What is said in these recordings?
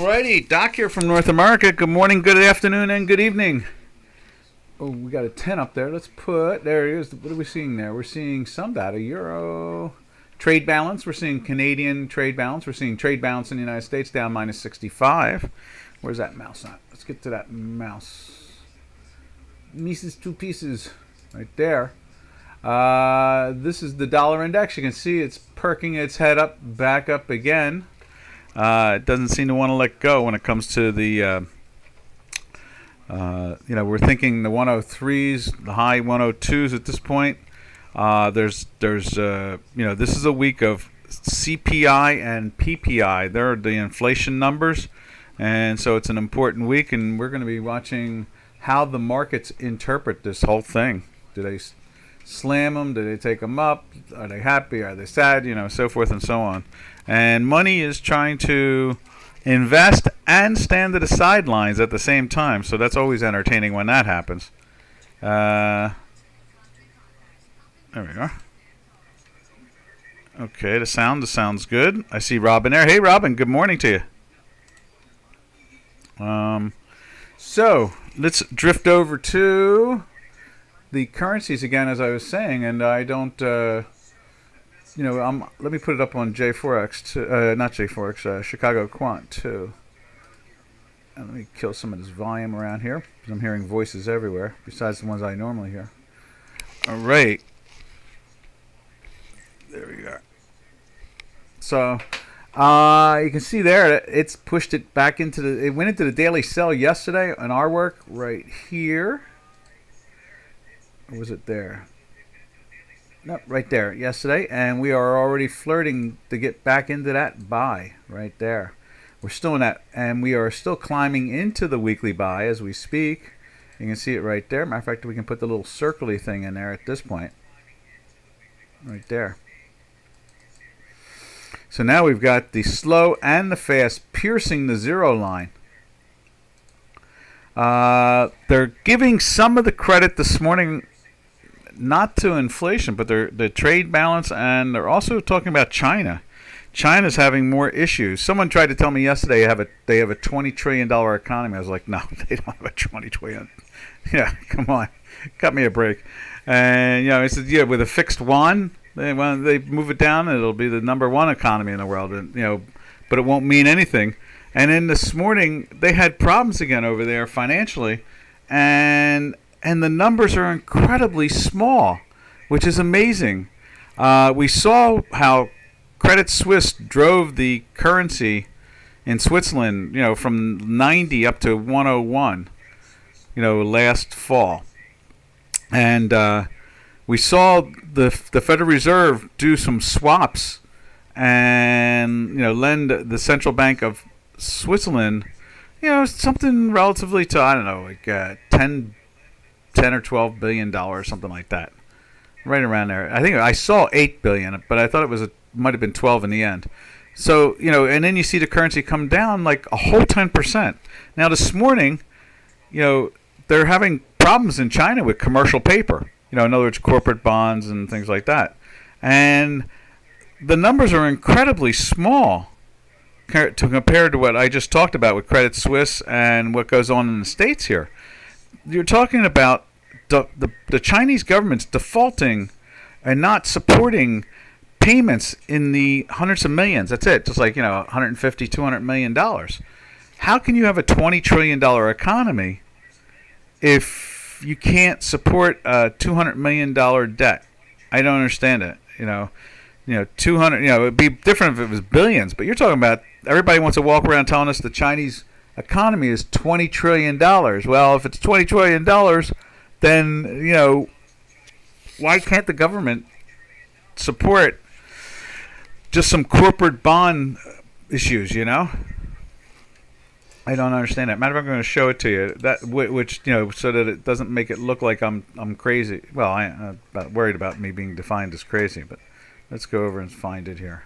Alrighty, Doc here from North America. Good morning, good afternoon, and good evening. Oh, we got a 10 up there. Let's put, there it is. What are we seeing there? We're seeing some data. Euro trade balance. We're seeing Canadian trade balance. We're seeing trade balance in the United States down minus 65. Where's that mouse at? Let's get to that mouse. Mises two pieces right there. This is the dollar index. You can see it's perking its head up, back up again. It doesn't seem to want to let go when it comes to the, we're thinking the 103s, the high 102s at this point. This is a week of CPI and PPI. They're the inflation numbers, and so it's an important week, and we're going to be watching how the markets interpret this whole thing. Do they slam them? Do they take them up? Are they happy? Are they sad? So forth and so on. And money is trying to invest and stand to the sidelines at the same time. So that's always entertaining when that happens. There we are. Okay, the sound's good. I see Robin there. Hey, Robin, good morning to you. So let's drift over to the currencies again, as I was saying, and I don't, let me put it up on J4X, not J4X, Chicago Quant too. And let me kill some of this volume around here, because I'm hearing voices everywhere, besides the ones I normally hear. All right. There we go. So, you can see there, it's pushed it back it went into the daily sell yesterday on our work right here. Or was it there? Nope, right there yesterday, and we are already flirting to get back into that buy right there. We're still in that, and we are still climbing into the weekly buy as we speak. You can see it right there. Matter of fact, we can put the little circly thing in there at this point. Right there. So now we've got the slow and the fast piercing the zero line. They're giving some of the credit this morning not to inflation, but the trade balance, and they're also talking about China. China's having more issues. Someone tried to tell me yesterday they have a $20 trillion economy. I was like, no, they don't have a $20 trillion. Yeah, come on, cut me a break. And I said, yeah, with a fixed yuan, they move it down, and it'll be the number one economy in the world, and but it won't mean anything. And then this morning they had problems again over there financially, and the numbers are incredibly small, which is amazing. We saw how Credit Suisse drove the currency in Switzerland, from 90 up to 101, last fall. And we saw the Federal Reserve do some swaps and, lend the Central Bank of Switzerland, something relatively to, I don't know, like 10 or $12 billion, something like that, right around there. I think I saw $8 billion, but I thought it might have been 12 in the end. So and then you see the currency come down like a whole 10%. Now this morning, they're having problems in China with commercial paper. In other words, corporate bonds and things like that, and the numbers are incredibly small compared to what I just talked about with Credit Suisse and what goes on in the States here. You're talking about the Chinese government's defaulting and not supporting payments in the hundreds of millions. That's it. Just like, $150, $200 million. How can you have a $20 trillion economy if you can't support a $200 million debt? I don't understand it. 200, it'd be different if it was billions, but you're talking about everybody wants to walk around telling us the Chinese economy is $20 trillion. Well, if it's $20 trillion, then, why can't the government support just some corporate bond issues, I don't understand that. Matter of fact, I'm going to show it to you, which so that it doesn't make it look like I'm crazy. Well, I'm not worried about me being defined as crazy, but let's go over and find it here.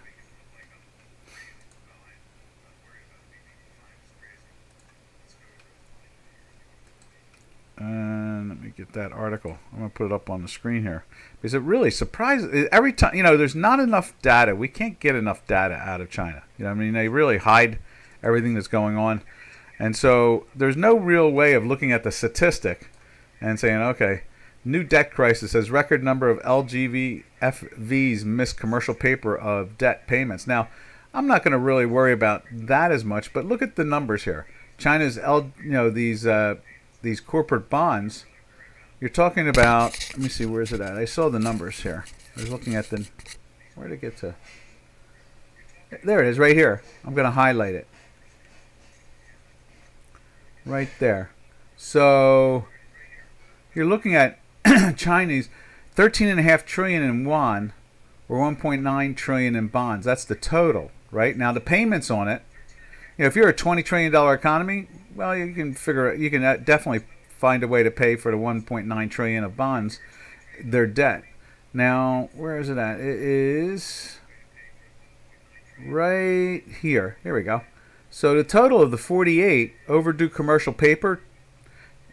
And let me get that article. I'm going to put it up on the screen here. Because it really surprises, every time, there's not enough data. We can't get enough data out of China. They really hide everything that's going on. And so there's no real way of looking at the statistic and saying, okay, new debt crisis says record number of LGVFVs miss commercial paper of debt payments. Now, I'm not going to really worry about that as much, but look at the numbers here. China's these corporate bonds. You're talking about. Let me see, where's it at? I saw the numbers here. I was looking at the. Where did it get to? There it is, right here. I'm going to highlight it. Right there. So you're looking at Chinese 13.5 trillion in yuan, or 1.9 trillion in bonds. That's the total, right? Now the payments on it. If you're a $20 trillion economy, well, you can figure you can definitely find a way to pay for the 1.9 trillion of bonds, their debt. Now, where is it at? It is right here. Here we go. So the total of the 48 overdue commercial paper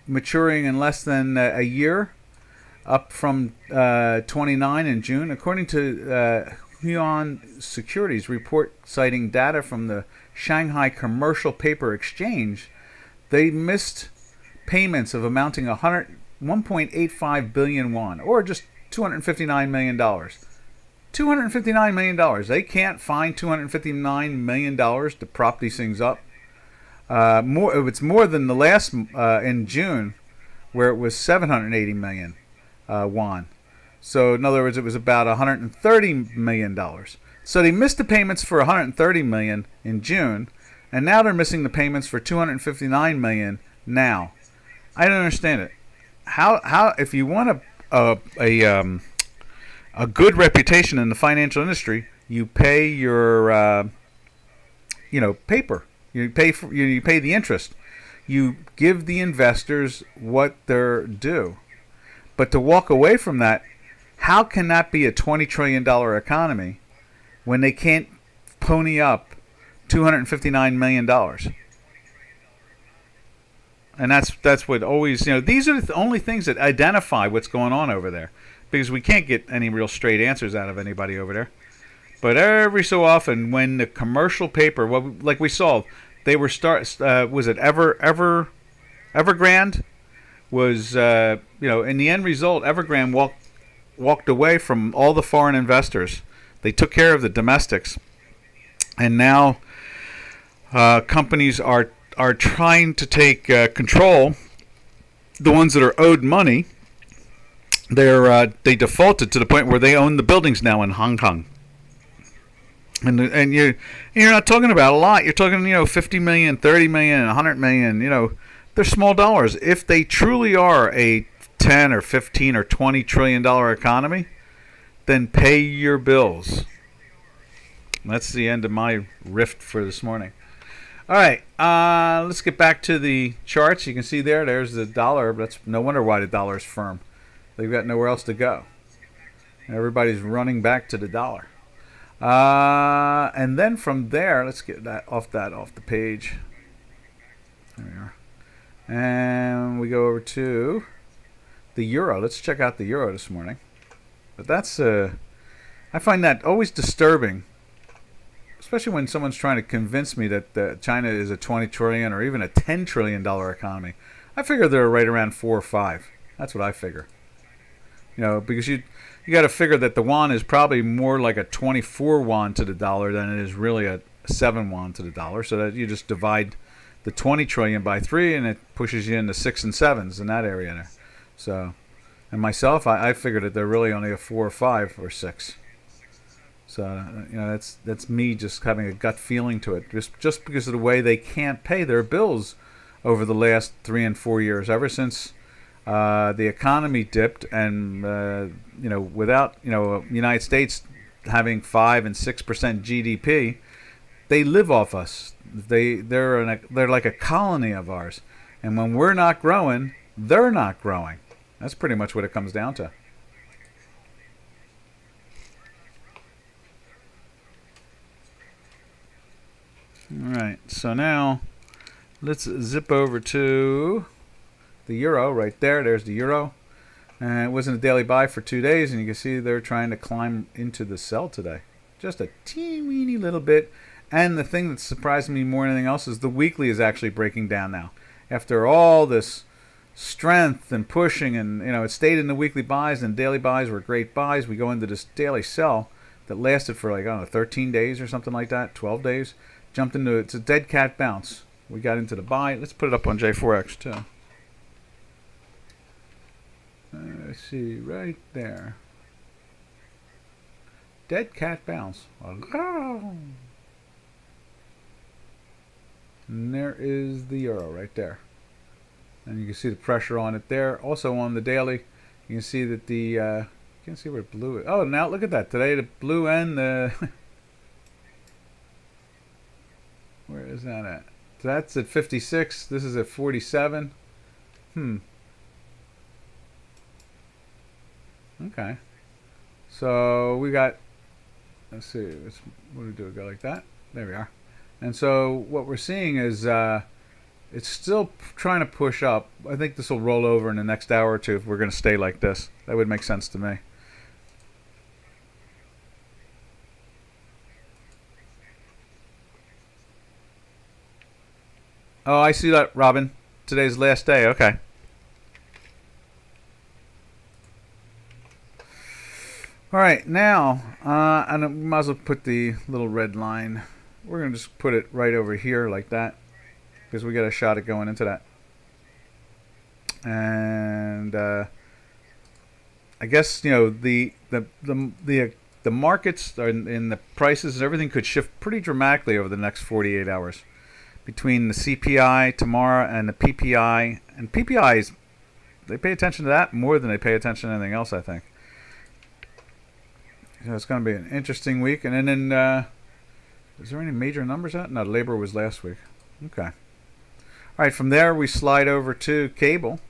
maturing in less than a year, up from 29 in June, according to Huan Securities report citing data from the Shanghai Commercial Paper Exchange, they missed payments of amounting 1.85 billion yuan, or just $259 million. $259 million. They can't find $259 million to prop these things up. It's more than the last in June, where it was 780 million yuan. So in other words, it was about $130 million. So they missed the payments for $130 million in June, and now they're missing the payments for $259 million now. I don't understand it. How if you want a good reputation in the financial industry, you pay your paper. You pay the interest. You give the investors what they're due. But to walk away from that, how can that be a $20 trillion economy when they can't pony up $259 million? And that's what always, these are the only things that identify what's going on over there, because we can't get any real straight answers out of anybody over there. But every so often, when the commercial paper, like we saw, they were was it Evergrande was in the end result, Evergrande walked away from all the foreign investors. They took care of the domestics, and now companies are trying to take control. The ones that are owed money, they defaulted to the point where they own the buildings now in Hong Kong. And you're not talking about a lot. You're talking 50 million, 30 million, 100 million. They're small dollars. If they truly are a 10 or 15 or 20 trillion dollar economy, then pay your bills. That's the end of my riff for this morning. All right, let's get back to the charts. You can see there's the dollar. That's no wonder why the dollar is firm. They've got nowhere else to go. Everybody's running back to the dollar. And then from there, let's get that off the page. There we are. And we go over to the euro. Let's check out the euro this morning. But that's I find that always disturbing, especially when someone's trying to convince me that China is a 20 trillion or even a 10 trillion dollar economy. I figure they're right around 4 or 5. That's what I figure. Because you got to figure that the yuan is probably more like a 24 yuan to the dollar than it is really a 7 yuan to the dollar. So that you just divide the 20 trillion by 3, and it pushes you into 6 and 7s in that area there. So, and myself, I figured that they're really only a 4 or 5 or 6. So that's me just having a gut feeling to it, just because of the way they can't pay their bills over the last 3 and 4 years, ever since the economy dipped, and without United States having 5 and 6% GDP, they live off us. They're like a colony of ours, and when we're not growing, they're not growing. That's pretty much what it comes down to. All right, so now let's zip over to the euro right there. There's the euro. And it wasn't a daily buy for 2 days, and you can see they're trying to climb into the sell today. Just a teeny weeny little bit. And the thing that's surprising me more than anything else is the weekly is actually breaking down now. After all this strength and pushing, and it stayed in the weekly buys, and daily buys were great buys. We go into this daily sell that lasted for, like, I don't know, 13 days or something like that, 12 days. Jumped into it's a dead cat bounce. We got into the buy. Let's put it up on J4X too. Let's see, right there. Dead cat bounce. And there is the euro right there. And you can see the pressure on it there. Also on the daily, you can see that the you can see where blue is. Oh, now look at that. Today the blue and the where is that at? So that's at 56. This is at 47. Okay. So we got, let's see, what do we do? We go like that. There we are. And so what we're seeing is it's still trying to push up. I think this will roll over in the next hour or two if we're going to stay like this. That would make sense to me. Oh, I see that, Robin. Today's last day. Okay. All right, now, and I might as well put the little red line. We're going to just put it right over here like that, because we got a shot at going into that. And I guess the markets and the prices and everything could shift pretty dramatically over the next 48 hours between the CPI tomorrow and the PPI. And PPIs, they pay attention to that more than they pay attention to anything else, I think. So it's going to be an interesting week. And then is there any major numbers out? No, labor was last week. Okay. All right, from there we slide over to cable.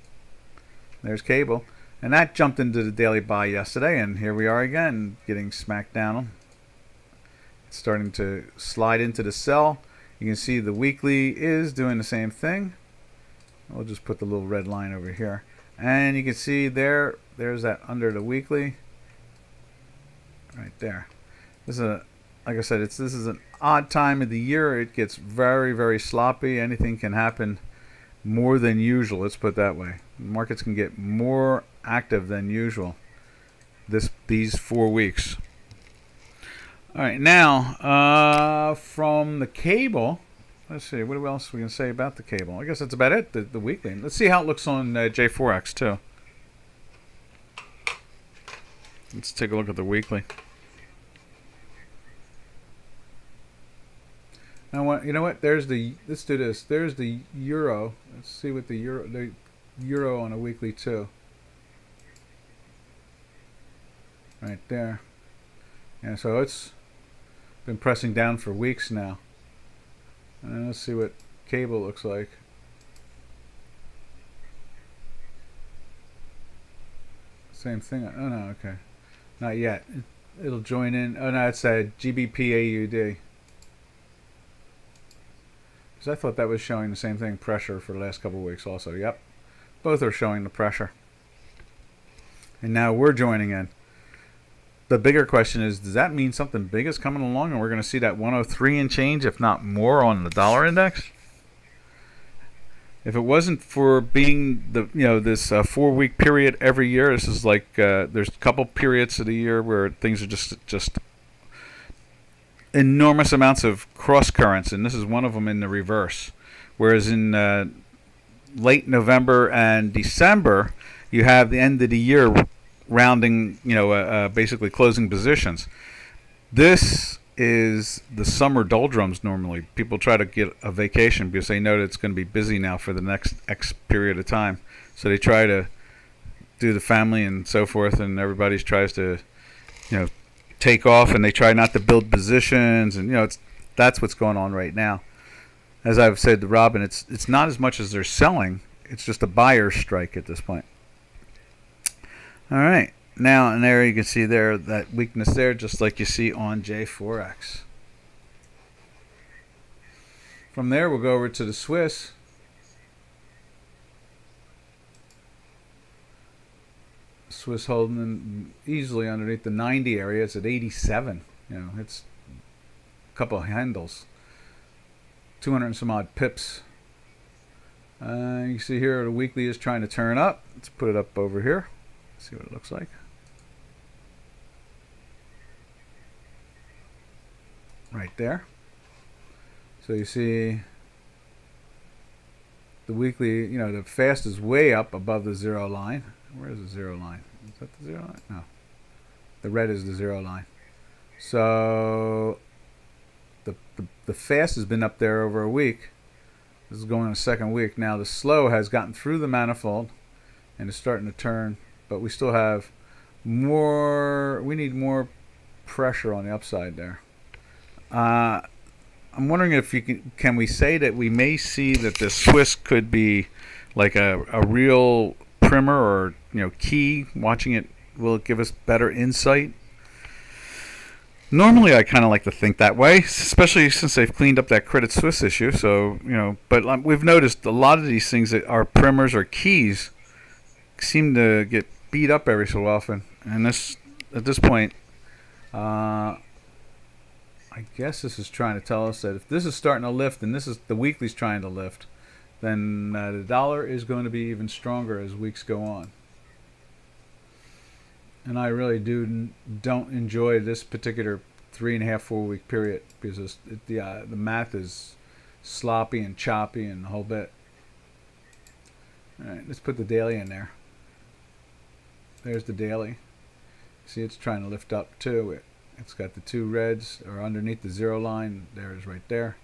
There's cable. And that jumped into the daily buy yesterday, and here we are again, getting smacked down. It's starting to slide into the sell. You can see the weekly is doing the same thing. We'll just put the little red line over here. And you can see there's that under the weekly. Right there. This is like I said, this is an odd time of the year. It gets very, very sloppy. Anything can happen more than usual. Let's put it that way. Markets can get more active than usual these 4 weeks. All right, now from the cable, let's see what else we can say about the cable. I guess that's about it. The weekly. Let's see how it looks on J4X too. Let's take a look at the weekly. Now, you know what? Let's do this. There's the euro. Let's see what the euro on a weekly too. Right there. Yeah, so it's been pressing down for weeks now. And let's see what cable looks like. Same thing. Oh no, okay. Not yet. It'll join in. Oh no, it's a GBP-AUD. Because I thought that was showing the same thing, pressure, for the last couple of weeks also. Yep. Both are showing the pressure. And now we're joining in. The bigger question is, does that mean something big is coming along and we're going to see that 103 and change, if not more, on the dollar index? If it wasn't for being this 4-week period every year, this is like there's a couple periods of the year where things are just enormous amounts of cross currents, and this is one of them in the reverse. Whereas in late November and December, you have the end of the year rounding, basically closing positions. This is the summer doldrums normally. People try to get a vacation because they know that it's going to be busy now for the next X period of time. So they try to do the family and so forth, and everybody tries to, take off, and they try not to build positions, and that's what's going on right now. As I've said to Robin, it's not as much as they're selling, it's just a buyer's strike at this point. All right, now and there you can see there that weakness there, just like you see on J4X. From there we'll go over to the Swiss. Swiss holding in easily underneath the 90 area. It's at 87. It's couple of handles, 200 and some odd pips. You see here the weekly is trying to turn up. Let's put it up over here. See what it looks like. Right there. So you see the weekly, you know, the fast is way up above the zero line. Where is the zero line? Is that the zero line? No. The red is the zero line. So the fast has been up there over a week. This is going on the second week. Now the slow has gotten through the manifold and is starting to turn, but we still have more, we need more pressure on the upside there. I'm wondering if you can we say that we may see that the Swiss could be like a real primer or, you know, key. Watching it, will it give us better insight? Normally, I kind of like to think that way, especially since they've cleaned up that Credit Suisse issue. So, you know, but we've noticed a lot of these things that are primers or keys seem to get beat up every so often. And this, at this point, I guess this is trying to tell us that if this is starting to lift and this is the weekly's trying to lift, then the dollar is going to be even stronger as weeks go on. And I really don't enjoy this particular 3.5, 4 week period because the math is sloppy and choppy and the whole bit. All right, let's put the daily in there. There's the daily. See, it's trying to lift up too. It's got the two reds are underneath the zero line. There it is right there.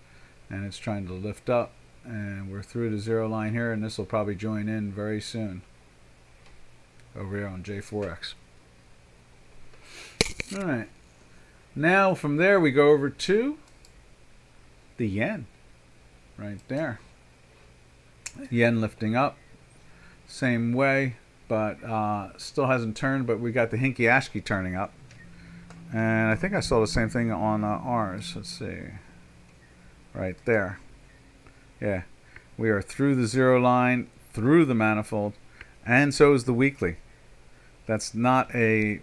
And it's trying to lift up. And we're through the zero line here. And this will probably join in very soon. Over here on J4X. Alright. Now from there we go over to the yen. Right there. Yen lifting up. Same way. But still hasn't turned. But we got the Hinky Ashki turning up. And I think I saw the same thing on ours. Let's see. Right there. Yeah. We are through the zero line, through the manifold, and so is the weekly. That's not a,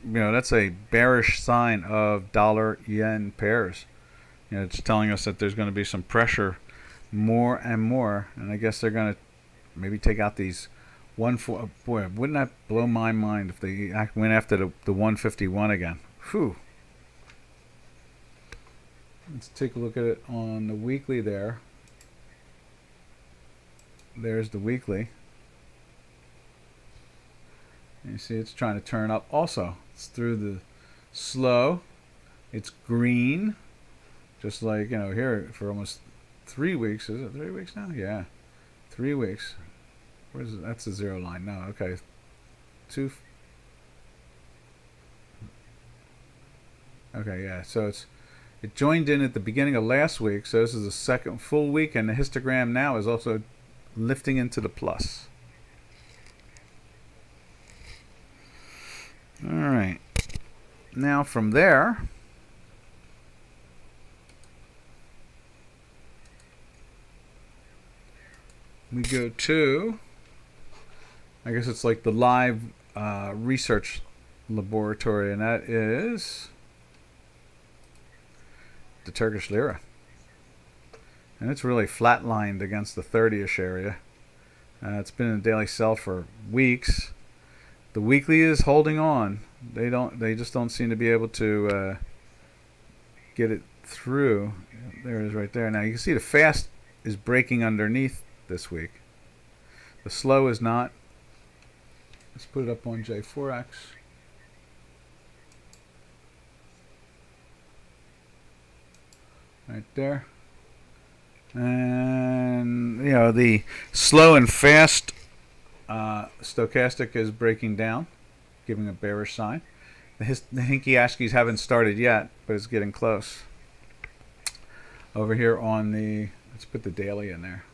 that's a bearish sign of dollar-yen pairs. It's telling us that there's going to be some pressure more and more. And I guess they're going to maybe take out these boy, wouldn't that blow my mind if they went after the 151 again. Whew. Let's take a look at it on the weekly there. There's the weekly. And you see it's trying to turn up also. It's through the slow. It's green. Just like, here for almost 3 weeks. Is it 3 weeks now? Yeah. 3 weeks. Where's it? That's the zero line. No, okay. Okay, yeah. So it joined in at the beginning of last week. So this is the second full week, and the histogram now is also lifting into the plus. All right. Now from there, we go to, I guess it's like the live research laboratory, and that is the Turkish lira. And it's really flatlined against the 30-ish area. It's been in a daily sell for weeks. The weekly is holding on. They just don't seem to be able to get it through. There it is right there. Now you can see the fast is breaking underneath this week. The slow is not. Let's put it up on J4X. Right there. And the slow and fast stochastic is breaking down, giving a bearish sign. The Hinky Ashkis haven't started yet, but it's getting close. Over here on the, let's put the daily in there.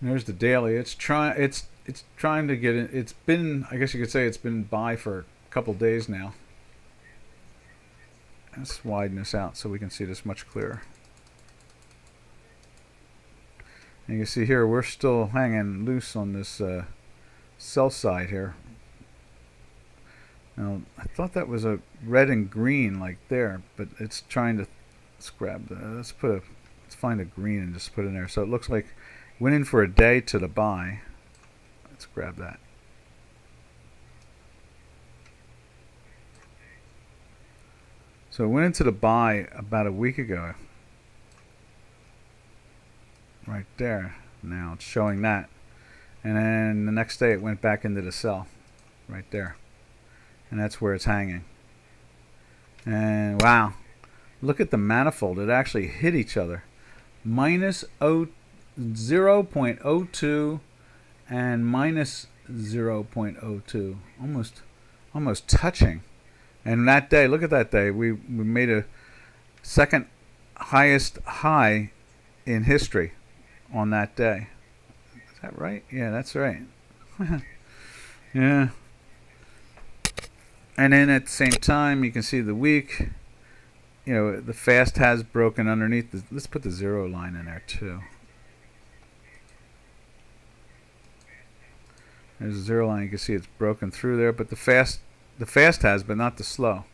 There's the daily. It's trying to get in. It's been, I guess you could say, it's been buy for a couple days now. Let's widen this out so we can see this much clearer. And you can see here we're still hanging loose on this sell side here. Now, I thought that was a red and green like there, but it's trying to grab the. Let's find a green and just put it in there. So it looks like went in for a day to the buy. Let's grab that. So it went into the buy about a week ago. Right there. Now it's showing that. And then the next day it went back into the sell. Right there. And that's where it's hanging. And wow. Look at the manifold. It actually hit each other. Minus 0.02 and minus 0.02. Almost touching. And that day, look at that day. We made a second highest high in history on that day. Is that right? Yeah, that's right. Yeah. And then at the same time, you can see the week. You know, the fast has broken underneath. Let's put the 0 line in there too. There's a 0 line. You can see it's broken through there, but the fast has, but not the slow.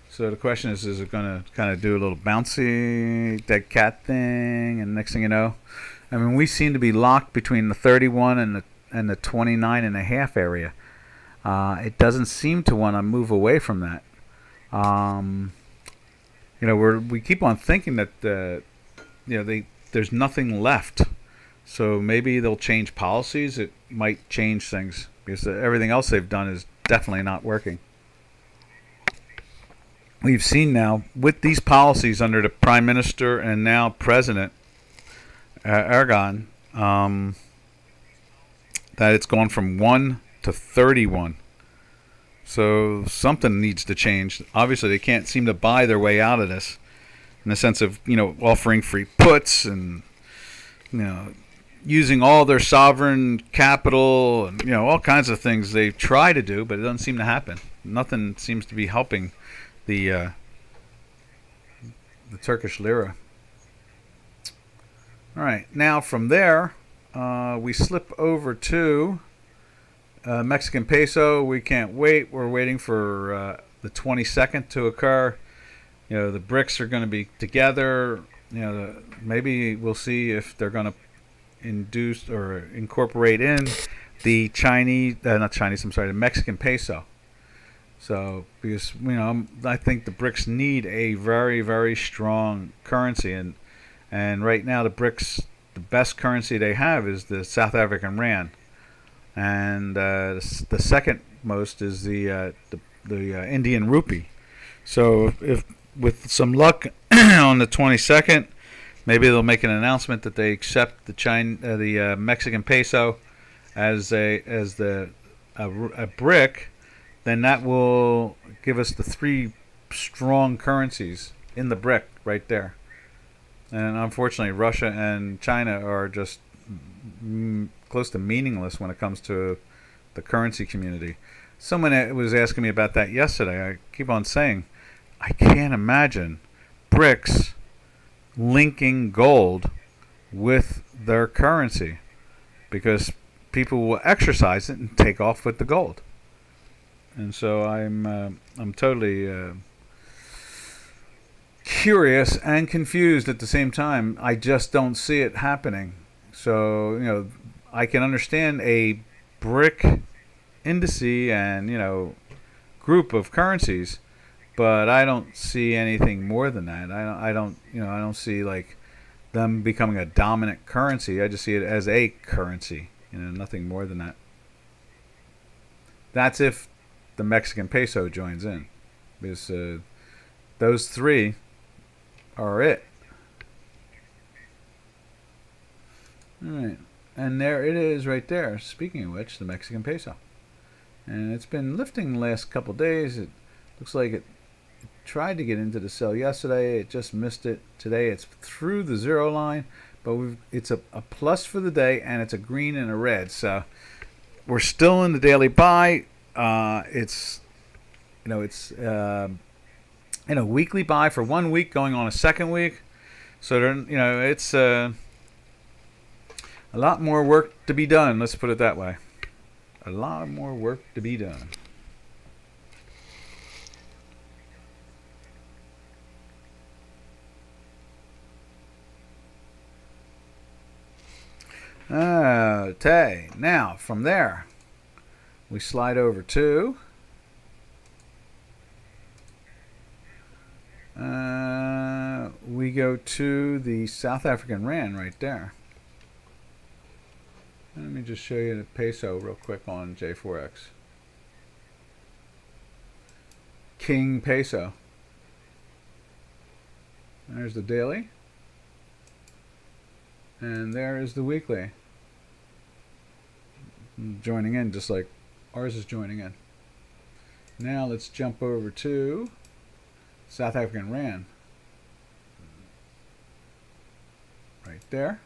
So the question is it going to kind of do a little bouncy dead cat thing? And next thing you know, I mean, we seem to be locked between the 31 and the 29 and a half area. It doesn't seem to want to move away from that. You know, we keep on thinking that you know, there's nothing left. So maybe they'll change policies. It might change things because everything else they've done is definitely not working. We've seen now with these policies under the Prime Minister and now President Erdogan that it's gone from 1 to 31. So something needs to change. Obviously, they can't seem to buy their way out of this in the sense of, you know, offering free puts and, you know, using all their sovereign capital and, you know, all kinds of things they try to do, but it doesn't seem to happen. Nothing seems to be helping the Turkish lira. All right, now from there we slip over to Mexican peso. We can't wait. We're waiting for the 22nd to occur. You know, the BRICS are going to be together. You know, maybe we'll see if they're going to induce or incorporate in the the Mexican peso. So, because, you know, I think the BRICS need a very, very strong currency, and right now the BRICS, the best currency they have is the South African rand, and the second most is the Indian rupee. So, if with some luck on the 22nd, maybe they'll make an announcement that they accept the Mexican peso as a BRIC. Then that will give us the 3 strong currencies in the BRIC right there. And unfortunately, Russia and China are just close to meaningless when it comes to the currency community. Someone was asking me about that yesterday. I keep on saying, I can't imagine BRICS linking gold with their currency, because people will exercise it and take off with the gold. And so I'm totally curious and confused at the same time. I just don't see it happening. So, you know, I can understand a BRIC indice and, you know, group of currencies, but I don't see anything more than that. I don't see like them becoming a dominant currency. I just see it as a currency, you know, nothing more than that. That's if the Mexican peso joins in, because those 3 are it. All right, and there it is right there. Speaking of which, the Mexican peso, and it's been lifting the last couple days. It looks like it tried to get into the sell yesterday. It just missed it. Today it's through the 0 line, but it's a plus for the day, and it's a green and a red. So we're still in the daily buy. It's weekly buy for 1 week, going on a second week. So it's a lot more work to be done. Let's put it that way. A lot more work to be done. Okay, now from there we slide over to we go to the South African Rand right there. Let me just show you the peso real quick on J4X. King peso. There's the daily. And there is the weekly. Joining in just like ours is joining in. Now let's jump over to South African Rand. Right there.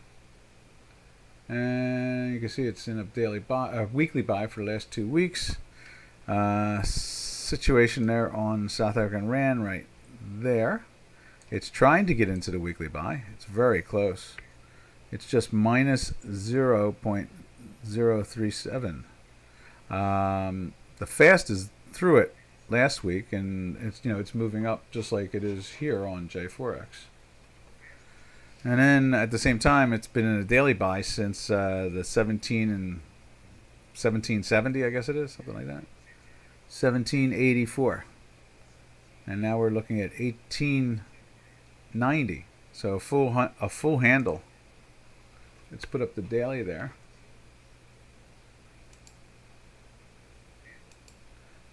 And you can see it's in a daily buy, weekly buy for the last 2 weeks. Situation there on South African Rand right there. It's trying to get into the weekly buy. It's very close. It's just minus 0.037. The fast is through it last week, and it's moving up just like it is here on J4X. And then at the same time, it's been in a daily buy since the 1770, I guess it is, something like that. 1784. And now we're looking at 1890. So a full handle. Let's put up the daily there.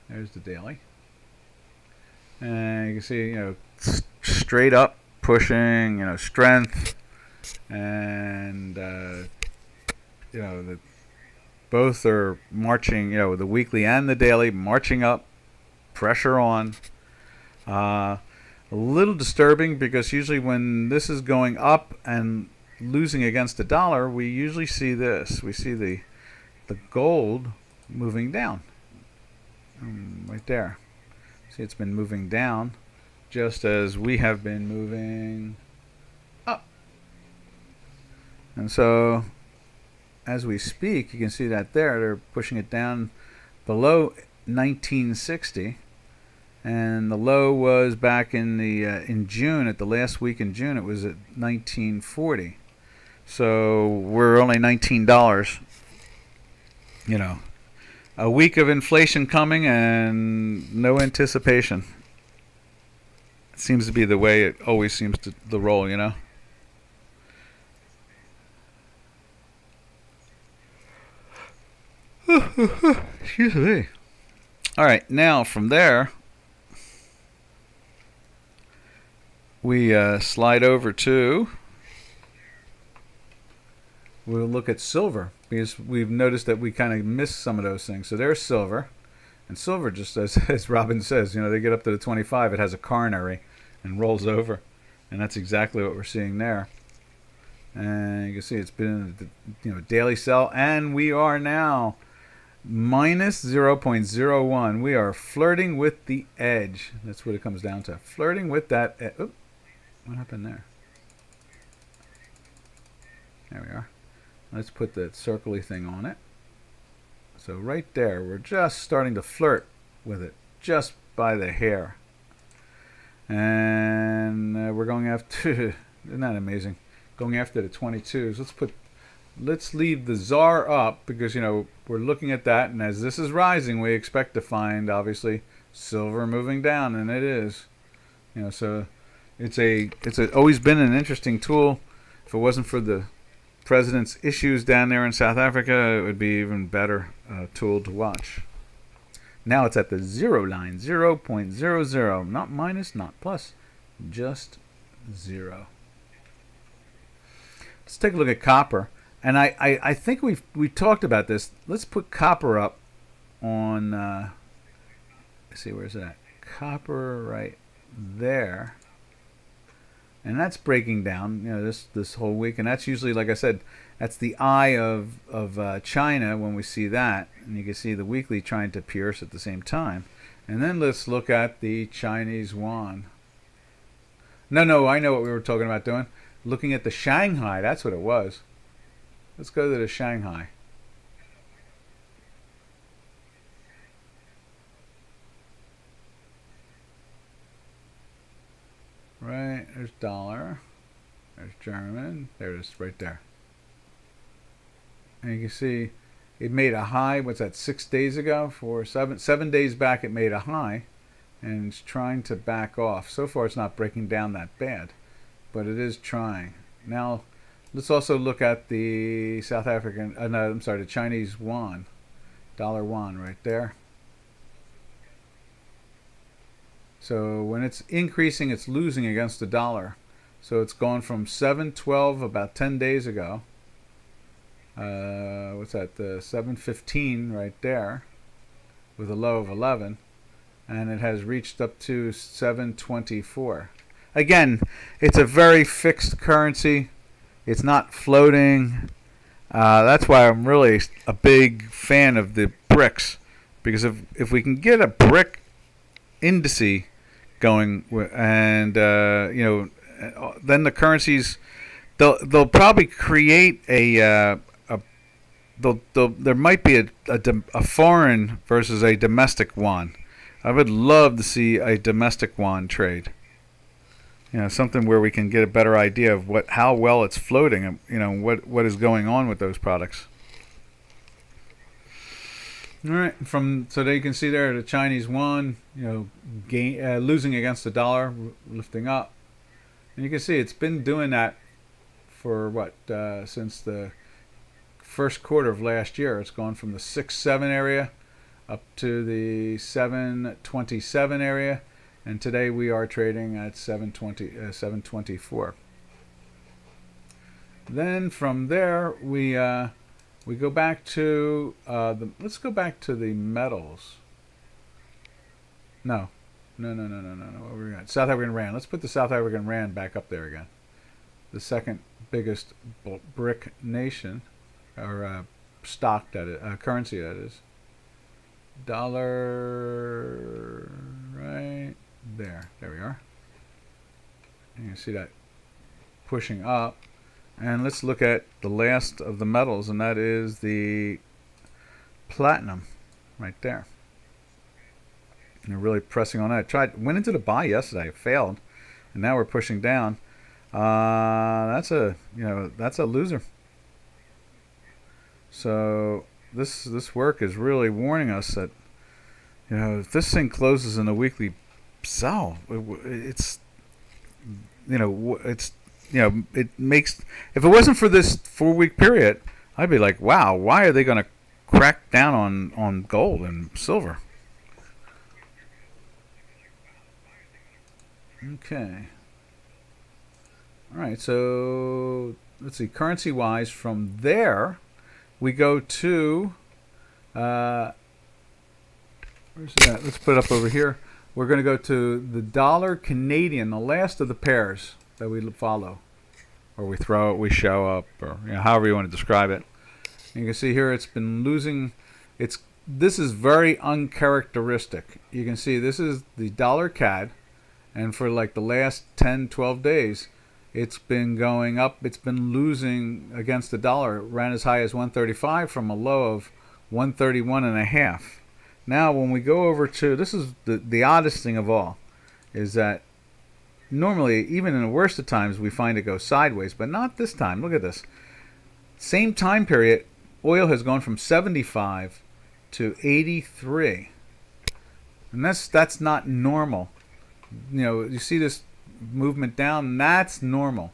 There's the daily. And you can see, straight up pushing, strength, and both are marching, the weekly and the daily marching up, pressure on. A little disturbing because usually when this is going up and losing against the dollar, we usually see this. We see the gold moving down. Right there. See, it's been moving down just as we have been moving up. And so as we speak, you can see that there. They're pushing it down below 1960. And the low was back in June, at the last week in June, it was at 1940. So we're only $19. A week of inflation coming and no anticipation. It seems to be the way it always seems to the roll, Excuse me. All right, now from there, we slide over to, we'll look at silver, because we've noticed that we kind of missed some of those things. So there's silver. And silver, just as Robin says, they get up to the 25, it has a coronary and rolls over. And that's exactly what we're seeing there. And you can see it's been in a daily sell. And we are now minus 0.01. We are flirting with the edge. That's what it comes down to. Flirting with that edge. Oop, what happened there? There we are. Let's put that circly thing on it. So right there, we're just starting to flirt with it, just by the hair. And we're going after, isn't that amazing? Going after the 22s. Let's leave the ZAR up because, we're looking at that. And as this is rising, we expect to find, obviously, silver moving down. And it is. So it's always been an interesting tool. If it wasn't for the president's issues down there in South Africa, it would be even better tool to watch. Now it's at the 0 line, 0.00, not minus, not plus, just 0. Let's take a look at copper, and I think we talked about this. Let's put copper up on. Let's see, where's that? Copper right there. And that's breaking down, this whole week. And that's usually, like I said, that's the eye of China when we see that. And you can see the weekly trying to pierce at the same time. And then let's look at the Chinese yuan. No, I know what we were talking about doing. Looking at the Shanghai, that's what it was. Let's go to the Shanghai. right? There's dollar. There's German. There it is, right there. And you can see it made a high. What's that? 6 days ago? For 7 days back, it made a high, and it's trying to back off. So far, it's not breaking down that bad, but it is trying. Now, let's also look at the South African. No, I'm sorry, the Chinese yuan, dollar yuan, right there. So when it's increasing, it's losing against the dollar. So it's gone from 712 about 10 days ago. What's that? The 715 right there, with a low of 11, and it has reached up to 724. Again, it's a very fixed currency. It's not floating. That's why I'm really a big fan of the BRICS, because if we can get a BRIC indice going, and then the currencies, they'll probably create there might be a foreign versus a domestic yuan. I would love to see a domestic yuan trade. Something where we can get a better idea of how well it's floating, and what is going on with those products. All right, so there you can see there the Chinese yuan, losing against the dollar, lifting up, and you can see it's been doing that for since the first quarter of last year. It's gone from the 6-7 area up to the 727 area, and today we are trading at 724. Then from there we go back to let's go back to the metals. No. What we got? South African rand. Let's put the South African rand back up there again. The second biggest BRIC nation, or stock, that is, currency, that is. Dollar, right there. There we are. And you can see that pushing up. And let's look at the last of the metals, and that is the platinum, right there. And they're really pressing on that. Went into the buy yesterday, failed, and now we're pushing down. That's a loser. So this work is really warning us that if this thing closes in a weekly sell, it makes, if it wasn't for this 4-week period, I'd be like, wow, why are they going to crack down on gold and silver? Okay. All right, so let's see, currency wise, from there we go to where's that? Let's put it up over here. We're going to go to the dollar Canadian, the last of the pairs that we follow, or we throw it, we show up, or however you want to describe it. And you can see here it's been losing. This is very uncharacteristic. You can see this is the dollar CAD, and for like the last 10-12 days, it's been going up. It's been losing against the dollar. It ran as high as 135 from a low of 131.5. Now, when we go over to, this is the oddest thing of all, is that normally, even in the worst of times, we find it go sideways, but not this time. Look at this. Same time period, oil has gone from 75 to 83. And that's not normal. You see this movement down, that's normal.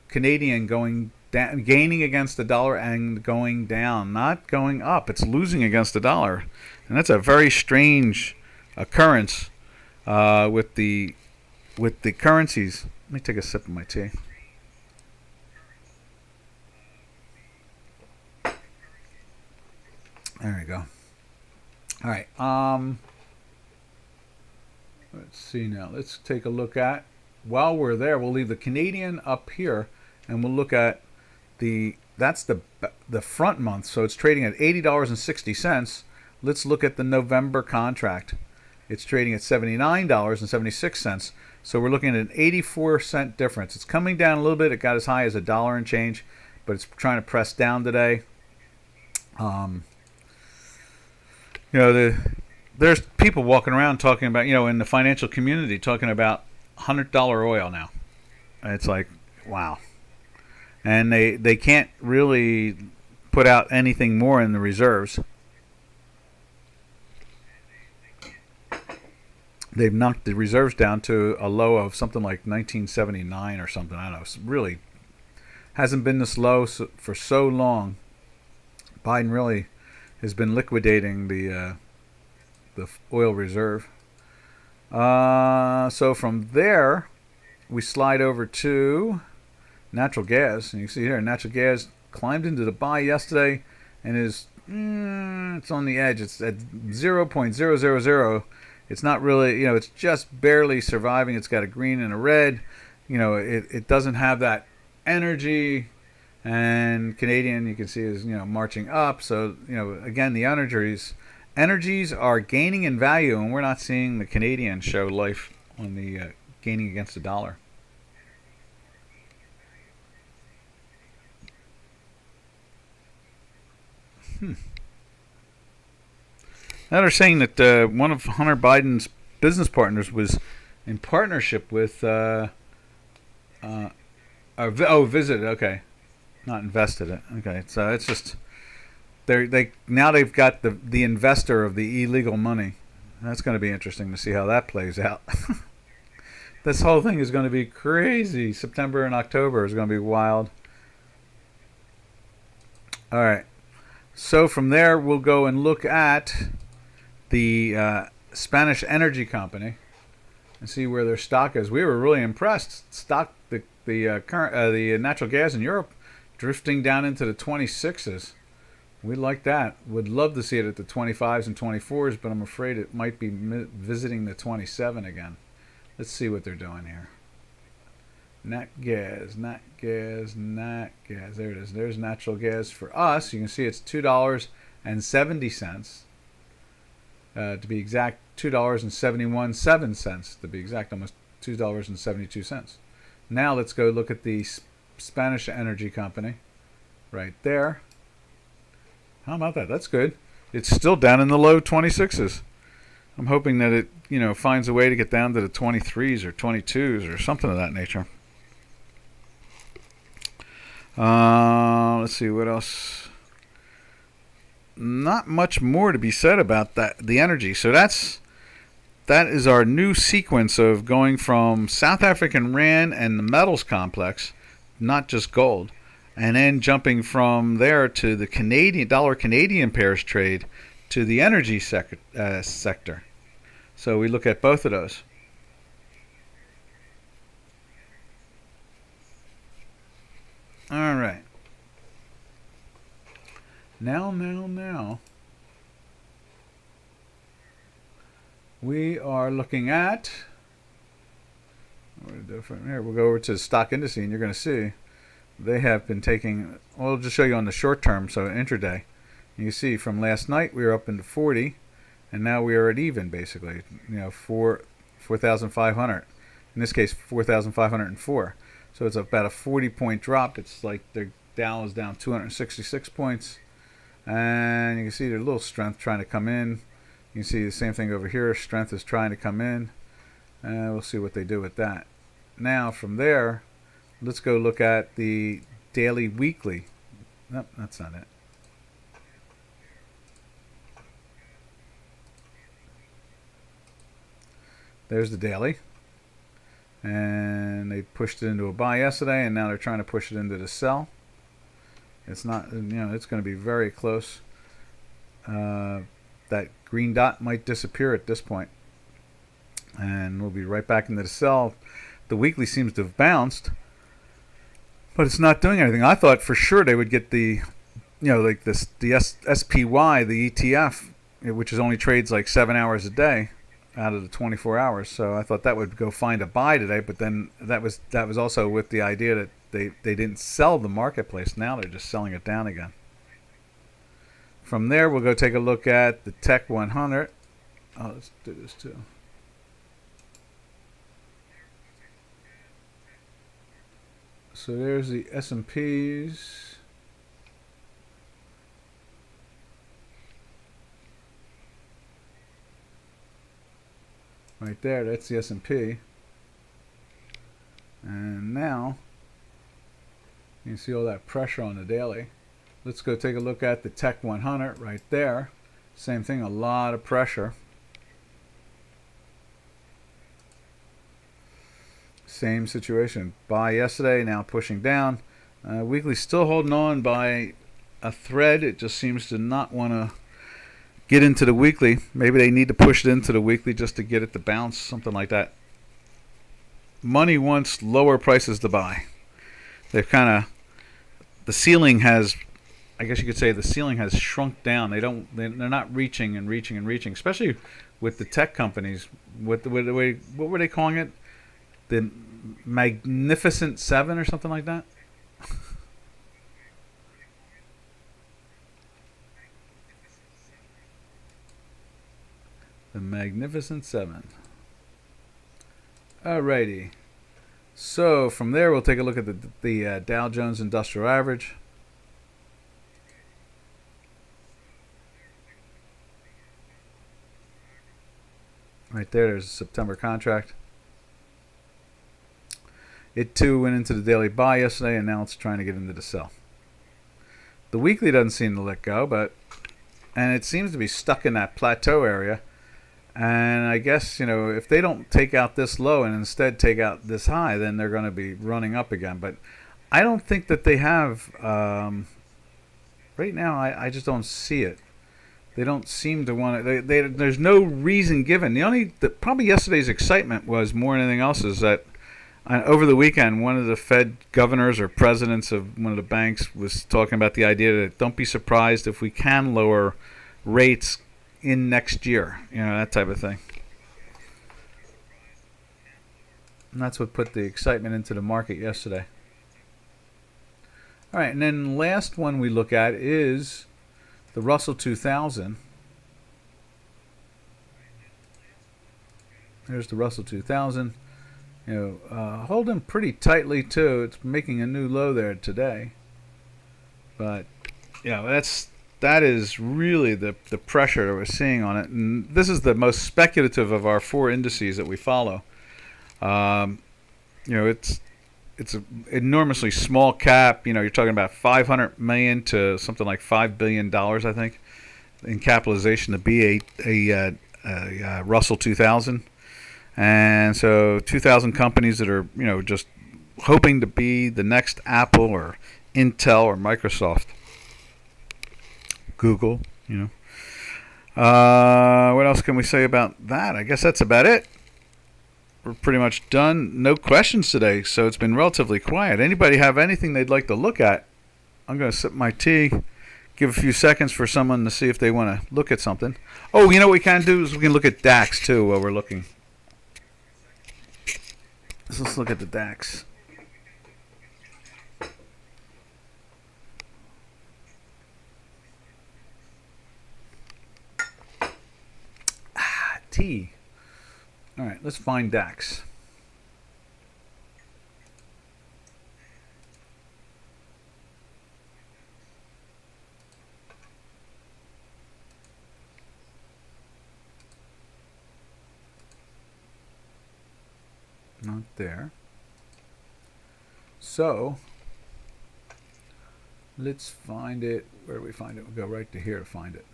Canadian going down, gaining against the dollar and going down, not going up. It's losing against the dollar. And that's a very strange occurrence with the currencies. Let me take a sip of my tea. There we go. All right. Let's see now. Let's take a look at, while we're there, we'll leave the Canadian up here, and we'll look at that's the front month. So it's trading at $80.60. Let's look at the November contract. It's trading at $79.76. So we're looking at an 84-cent difference. It's coming down a little bit. It got as high as $1 and change, but it's trying to press down today. There's people walking around talking about, in the financial community, talking about $100 oil now. It's like, wow. And they can't really put out anything more in the reserves. They've knocked the reserves down to a low of something like 1979 or something. I don't know. It's really hasn't been this low for so long. Biden really has been liquidating the oil reserve. So from there, we slide over to natural gas, and you see here, natural gas climbed into the buy yesterday, and is it's on the edge. It's at 0.000. It's not really, it's just barely surviving. It's got a green and a red. It doesn't have that energy. And Canadian, you can see, is marching up. So again, the energies are gaining in value, and we're not seeing the Canadian show life on the gaining against the dollar. Now they're saying that one of Hunter Biden's business partners was in partnership with visited. Okay, not invested it. Okay, so it's just they've got the investor of the illegal money. That's going to be interesting to see how that plays out. This whole thing is going to be crazy. September and October is going to be wild. All right. So from there, we'll go and look at the Spanish energy company and see where their stock is. We were really impressed. The natural gas in Europe drifting down into the 26s. We like that. Would love to see it at the 25s and 24s, but I'm afraid it might be visiting the 27 again. Let's see what they're doing here. Nat gas. There it is. There's natural gas for us. You can see it's $2.70. To be exact, $2.71 to be exact, almost $2.72. Now let's go look at the Spanish energy company right there. How about that? That's good. It's still down in the low 26s. I'm hoping that it, finds a way to get down to the 23s or 22s or something of that nature. Let's see what else. Not much more to be said about that. The energy. So that is our new sequence of going from South African rand and the metals complex, not just gold, and then jumping from there to the Canadian pairs trade to the energy sector. So we look at both of those. All right. Now. We are looking at. What do we do from here? We'll go over to the stock indices, and you're going to see they have been taking. I'll just show you on the short term, so intraday. You see from last night we were up into 40, and now we are at even basically. 4,500. In this case, 4,504. So it's about a 40-point drop. It's like the Dow is down 266 points. And you can see there's a little strength trying to come in. You can see the same thing over here. Strength is trying to come in. And we'll see what they do with that. Now, from there, let's go look at the daily weekly. Nope, that's not it. There's the daily. And they pushed it into a buy yesterday, and now they're trying to push it into the sell. It's not, it's going to be very close. That green dot might disappear at this point. And we'll be right back into the sell. The weekly seems to have bounced, but it's not doing anything. I thought for sure they would get the, like this, the SPY, the ETF, which is only trades like 7 hours a day out of the 24 hours. So I thought that would go find a buy today, but then that was also with the idea that they didn't sell the marketplace. Now they're just selling it down again. From there, we'll go take a look at the Tech 100. Oh, let's do this too. So there's the S&Ps. Right there, that's the S&P. And now you can see all that pressure on the daily. Let's go take a look at the Tech 100 right there. Same thing, a lot of pressure. Same situation. Buy yesterday, now pushing down. Weekly still holding on by a thread. It just seems to not want to get into the weekly. Maybe they need to push it into the weekly just to get it to bounce, something like that. Money wants lower prices to buy. They've kind of, the ceiling has, I guess you could say the ceiling has shrunk down. They're not reaching and reaching and reaching, especially with the tech companies. What were they calling it? The Magnificent Seven or something like that? The Magnificent Seven. Alrighty. So from there, we'll take a look at the Dow Jones Industrial Average. Right there's a September contract. It too went into the daily buy yesterday, and now it's trying to get into the sell. The weekly doesn't seem to let go, and it seems to be stuck in that plateau area. And I guess, if they don't take out this low and instead take out this high, then they're going to be running up again. But I don't think that they have. Right now, I just don't see it. They don't seem to want it. There's no reason given. Probably yesterday's excitement was more than anything else is that over the weekend, one of the Fed governors or presidents of one of the banks was talking about the idea that don't be surprised if we can lower rates in next year, that type of thing. And that's what put the excitement into the market yesterday. All right, and then the last one we look at is the Russell 2000. There's the Russell 2000. Holding pretty tightly too. It's making a new low there today. But that is really the pressure that we're seeing on it. And this is the most speculative of our four indices that we follow. It's an enormously small cap. You're talking about 500 million to something like $5 billion, I think, in capitalization to be a Russell 2000. And so 2,000 companies that are, just hoping to be the next Apple or Intel or Microsoft. Google, What else can we say about that? I guess that's about it. We're pretty much done. No questions today, so it's been relatively quiet. Anybody have anything they'd like to look at? I'm going to sip my tea, give a few seconds for someone to see if they want to look at something. Oh, what we can do is we can look at DAX too while we're looking. Let's look at the DAX. Tea. All right, let's find DAX. Not there. So let's find it. Where do we find it? We'll go right to here to find it.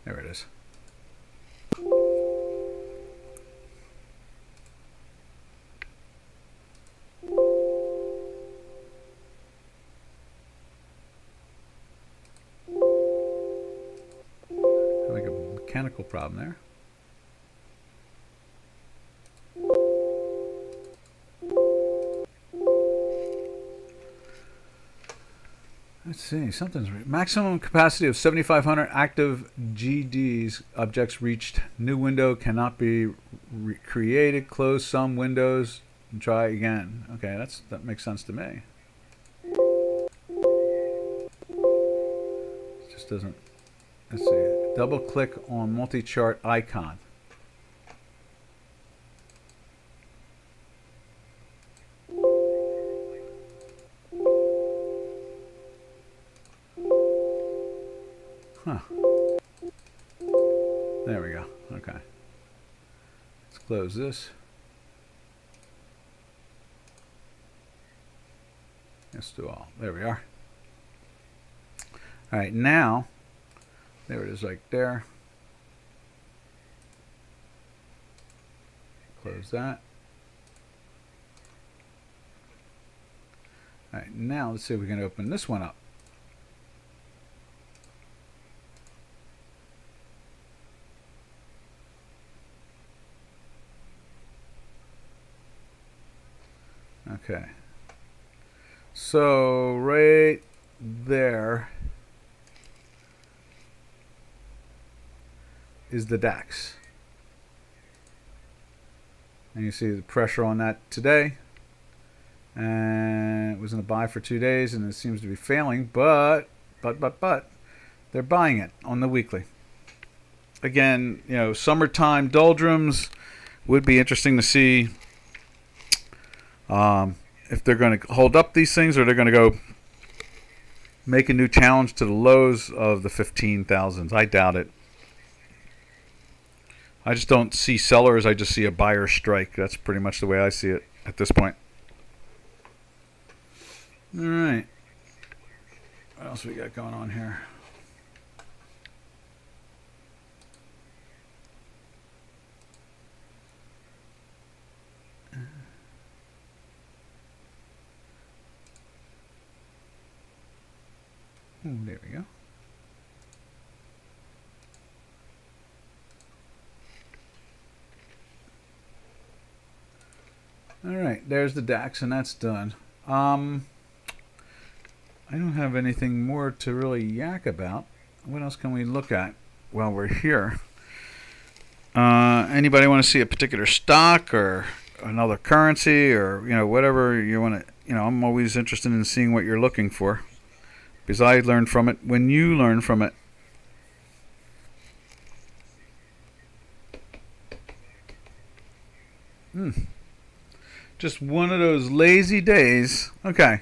There it is. Like a mechanical problem there. Let's see, something's maximum capacity of 7,500 active GDs objects reached. New window cannot be created. Close some windows and try again. Okay, that makes sense to me. It just doesn't. Let's see. Double click on multi-chart icon. Huh. There we go. Okay. Let's close this. Let's do all. There we are. All right, now, there it is right there. Close that. All right, now let's see if we can open this one up. Okay. So right there is the DAX. And you see the pressure on that today. And it was in a buy for 2 days and it seems to be failing, but they're buying it on the weekly. Again, you know, summertime doldrums would be interesting to see if they're going to hold up these things or they're going to go make a new challenge to the lows of the 15,000s. I doubt it. I just don't see sellers. I just see a buyer strike. That's pretty much the way I see it at this point. All right. What else we got going on here? There we go. All right, there's the DAX, and that's done. I don't have anything more to really yak about. What else can we look at while we're here? Anybody want to see a particular stock or another currency or, you know, whatever you want to, you know, I'm always interested in seeing what you're looking for because I learn from it when you learn from it. Just one of those lazy days. Okay,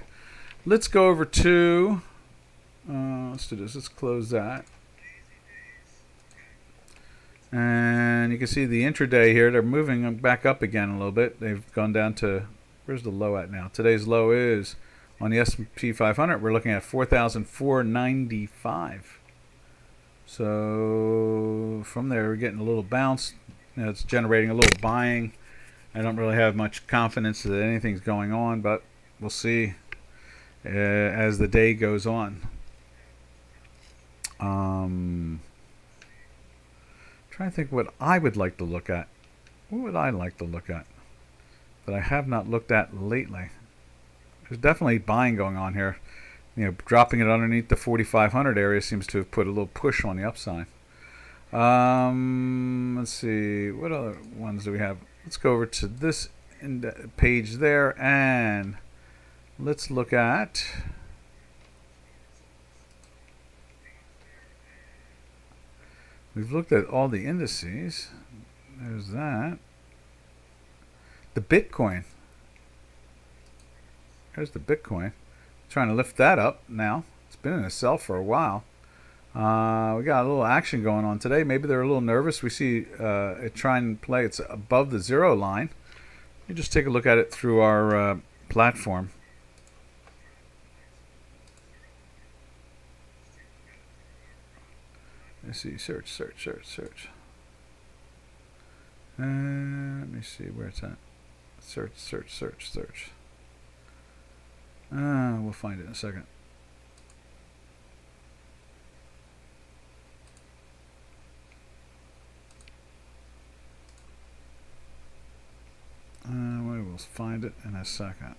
let's go over to, let's do this. Let's close that. And you can see the intraday here. They're moving back up again a little bit. They've gone down to, where's the low at now? Today's low is on the S&P 500. We're looking at 4,495. So from there, we're getting a little bounce. You know, it's generating a little buying. I don't really have much confidence that anything's going on, but we'll see as the day goes on. Trying to think what I would like to look at. What would I like to look at that I have not looked at lately? There's definitely buying going on here. You know, dropping it underneath the 4,500 area seems to have put a little push on the upside. Let's see. What other ones do we have? Let's go over to this page there and let's look at we've looked at all the indices. There's that. The Bitcoin. There's the Bitcoin. Trying to lift that up now. It's been in a sell for a while. We got a little action going on today. Maybe they're a little nervous. We see it trying to play. It's above the zero line. You just take a look at it through our platform. Let's see. Search. Let me see where it's at. Search. We'll find it in a second. We will find it in a second.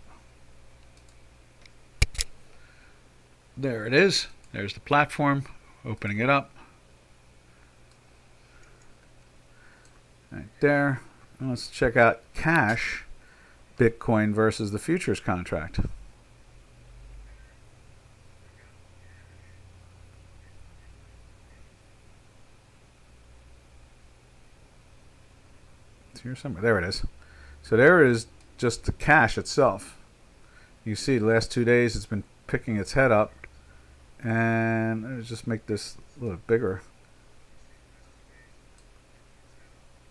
There it is. There's the platform. Opening it up. Right there. And let's check out cash Bitcoin versus the futures contract. It's here somewhere. There it is. So there is just the cash itself. You see the last 2 days it's been picking its head up. And let's just make this a little bigger.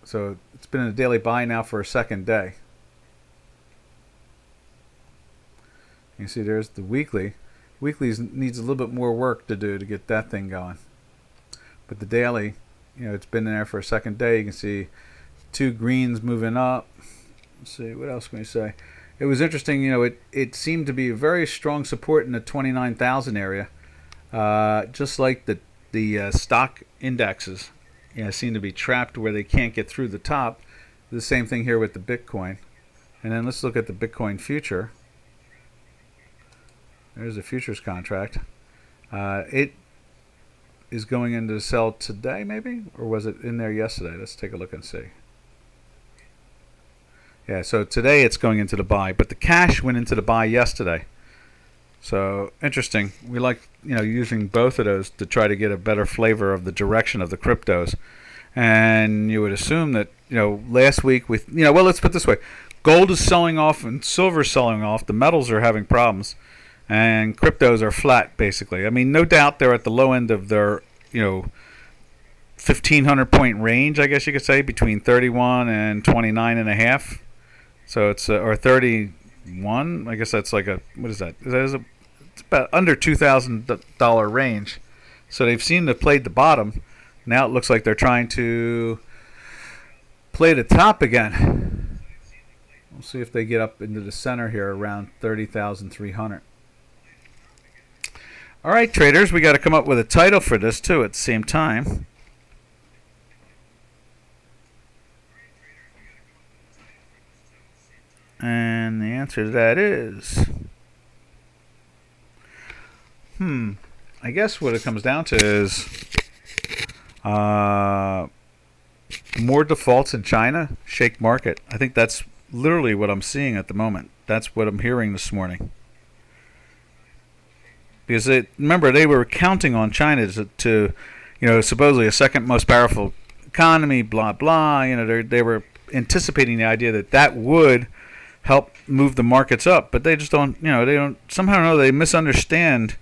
So it's been in a daily buy now for a second day. You see, there's the weekly. Weekly needs a little bit more work to do to get that thing going. But the daily, it's been in there for a second day. You can see two greens moving up. Let's see, what else can we say? It was interesting, it seemed to be a very strong support in the 29,000 area. Just like the stock indexes, seem to be trapped where they can't get through the top. The same thing here with the Bitcoin. And then let's look at the Bitcoin future. There's a futures contract. It is going into the sell today, maybe? Or was it in there yesterday? Let's take a look and see. Yeah, so today it's going into the buy, but the cash went into the buy yesterday. So interesting. We like using both of those to try to get a better flavor of the direction of the cryptos. And you would assume that last week with well, let's put it this way: gold is selling off and silver is selling off. The metals are having problems, and cryptos are flat basically. I mean, no doubt they're at the low end of their 1,500 point range, I guess you could say, between 31 and 29 and a half. So it's or 31. I guess that's like what is that? It's about under $2,000 range. So they've seemed to have played the bottom. Now it looks like they're trying to play the top again. We'll see if they get up into the center here around 30,300. All right, traders, we got to come up with a title for this too at the same time. And the answer to that is, I guess what it comes down to is more defaults in China, shake market. I think that's literally what I'm seeing at the moment. That's what I'm hearing this morning. Because remember, they were counting on China to supposedly a second most powerful economy, blah, blah. They were anticipating the idea that would help move the markets up, but they just don't, they don't, somehow or another, they misunderstand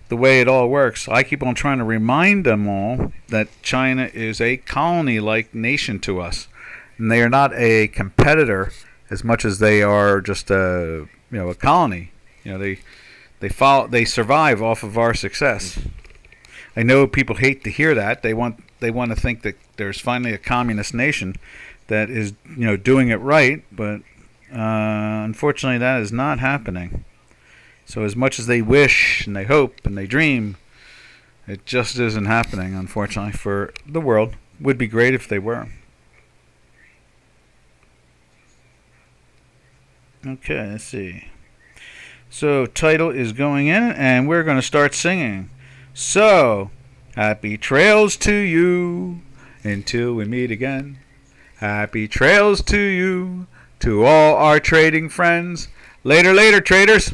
the way it all works. I keep on trying to remind them all that China is a colony-like nation to us, and they are not a competitor as much as they are just a colony. They survive off of our success. I know people hate to hear that. They want to think that there's finally a communist nation that is doing it right, but unfortunately that is not happening. So as much as they wish and they hope and they dream, it just isn't happening, unfortunately, for the world. Would be great if they were. Okay, let's see. So title is going in, and we're going to start singing. So, happy trails to you until we meet again. Happy trails to you, to all our trading friends. Later, traders.